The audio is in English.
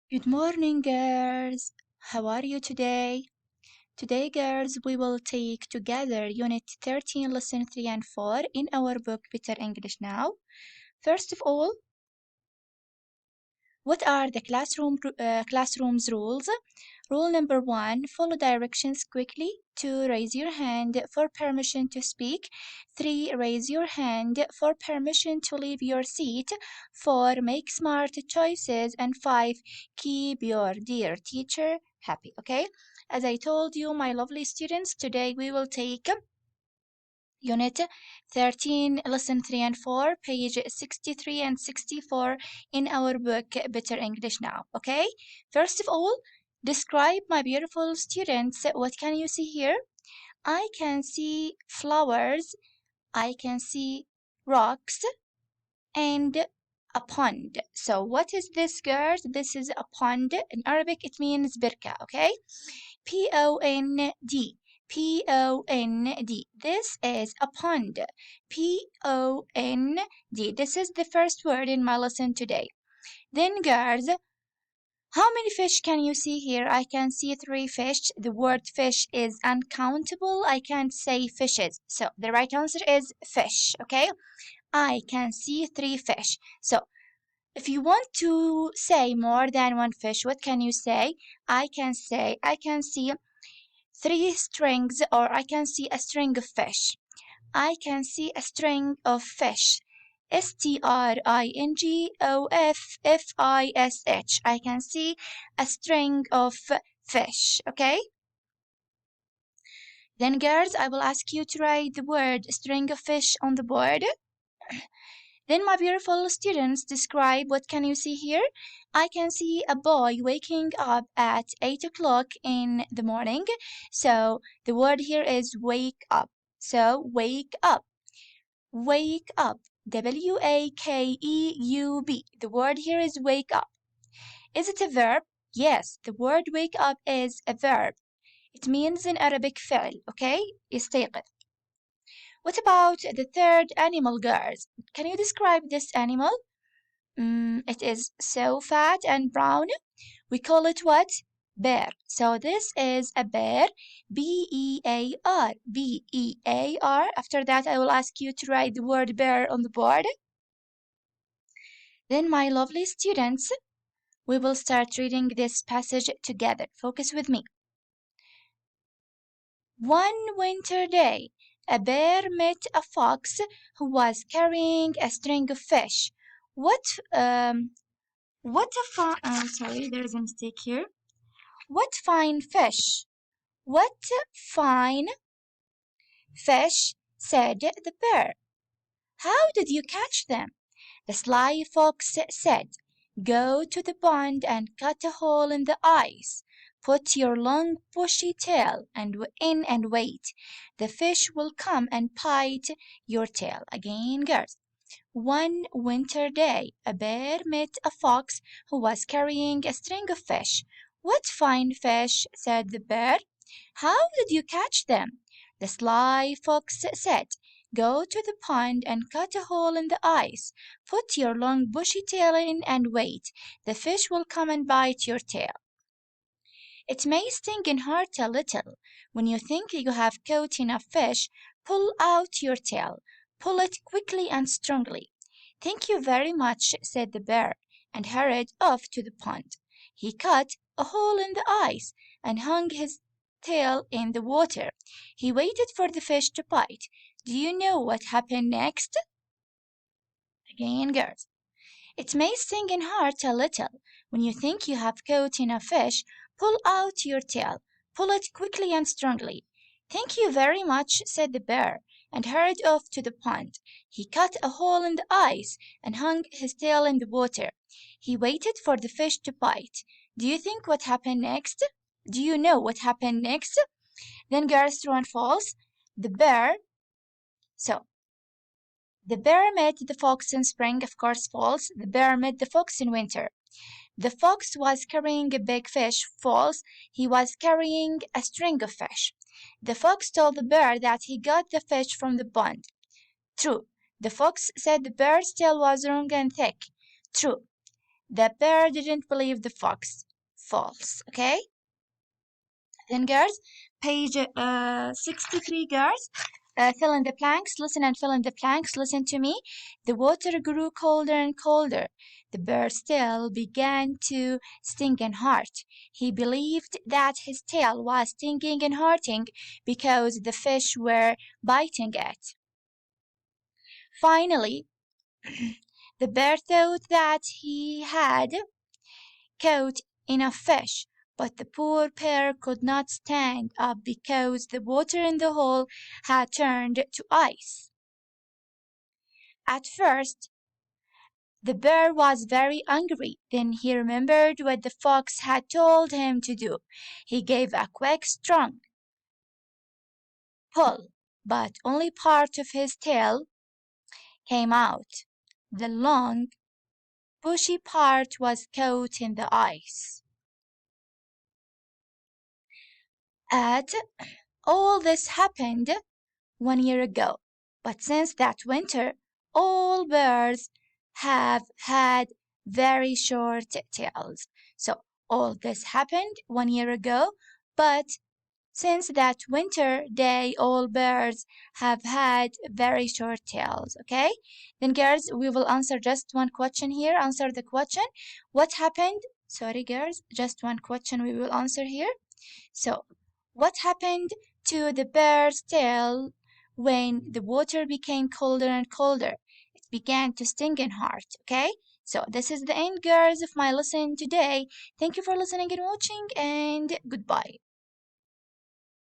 Good morning, girls. How are you today? Today, girls, we will take together Unit 13, Lesson 3 and 4 in our book Better English Now. First of all, what are the classroom's rules? Rule number 1, follow directions quickly. 2, raise your hand for permission to speak. 3, raise your hand for permission to leave your seat. 4, make smart choices. And 5, keep your dear teacher happy. Okay? As I told you, my lovely students, today we will take Unit 13, Lesson 3 and 4, page 63 and 64 in our book Better English Now. Okay? First of all, describe, my beautiful students. What can you see here? I can see flowers, I can see rocks, and a pond. So what is this, girls? This is a pond. In Arabic, it means birka, okay? P-O-N-D. P-O-N-D. This is a pond. P-O-N-D. This is the first word in my lesson today. Then, girls, how many fish can you see here? I can see 3 fish. The word fish is uncountable. I can't say fishes. So the right answer is fish, okay? I can see 3 fish. So if you want to say more than one fish, what can you say? I can see 3 strings, or I can see a string of fish. I can see a string of fish. S-T-R-I-N-G-O-F-F-I-S-H. I can see a string of fish, okay? Then, girls, I will ask you to write the word string of fish on the board. Then, my beautiful students, describe, what can you see here? I can see a boy waking up at 8 o'clock in the morning. So the word here is wake up. So wake up. Wake up. W-A-K-E-U-B. The word here is wake up. Is it a verb? Yes, the word wake up is a verb. It means in Arabic فعل, okay? يستيقظ. What about the third animal, girls? Can you describe this animal? It is so fat and brown. We call it what? Bear. So this is a bear. B-E-A-R. B-E-A-R. After that, I will ask you to write the word bear on the board. Then, my lovely students, we will start reading this passage together. Focus with me. One winter day, a bear met a fox who was carrying a string of fish. What what a fine, sorry, there's a mistake here. What fine fish! What fine fish, said the bear. How did you catch them? The sly fox said, go to the pond and cut a hole in the ice. Put your long bushy tail in and wait. The fish will come and bite your tail. Again, girls. One winter day, a bear met a fox who was carrying a string of fish. What fine fish, said the bear. How did you catch them? The sly fox said, go to the pond and cut a hole in the ice. Put your long bushy tail in and wait. The fish will come and bite your tail. It may sting and hurt a little. When you think you have caught enough fish, pull out your tail. Pull it quickly and strongly. Thank you very much, said the bear, and hurried off to the pond. He cut a hole in the ice and hung his tail in the water. He waited for the fish to bite. Do you know what happened next? Again, girls. It may sting and hurt a little. When you think you have caught enough fish, pull out your tail. Pull it quickly and strongly. Thank you very much, said the bear, and hurried off to the pond. He cut a hole in the ice and hung his tail in the water. He waited for the fish to bite. Do you think what happened next? Do you know what happened next? Then, girls, true and false. The bear met the fox in spring, of course, false. The bear met the fox in winter. The fox was carrying a big fish, false. He was carrying a string of fish. The fox told the bear that he got the fish from the pond. True. The fox said the bear's tail was long and thick. True. The bear didn't believe the fox. False. Okay? Then, girls, page 63, girls. Fill in the blanks. Listen and fill in the blanks. Listen to me. The water grew colder and colder. The bear still began to sting and hurt. He believed that his tail was stinging and hurting because the fish were biting it. Finally, the bear thought that he had caught enough fish, but the poor bear could not stand up because the water in the hole had turned to ice. At first, the bear was very angry. Then he remembered what the fox had told him to do. He gave a quick, strong pull, but only part of his tail came out. The long, bushy part was caught in the ice. At all this happened 1 year ago, but since that winter, all bears have had very short tails. So all this happened 1 year ago, but since that winter day, all bears have had very short tails. Okay? Then, girls, we will answer just one question here. Answer the question. What happened? Sorry, girls, just one question we will answer here. So, what happened to the bear's tail when the water became colder and colder? It began to sting and hurt, okay? So this is the end, girls, of my lesson today. Thank you for listening and watching, and goodbye.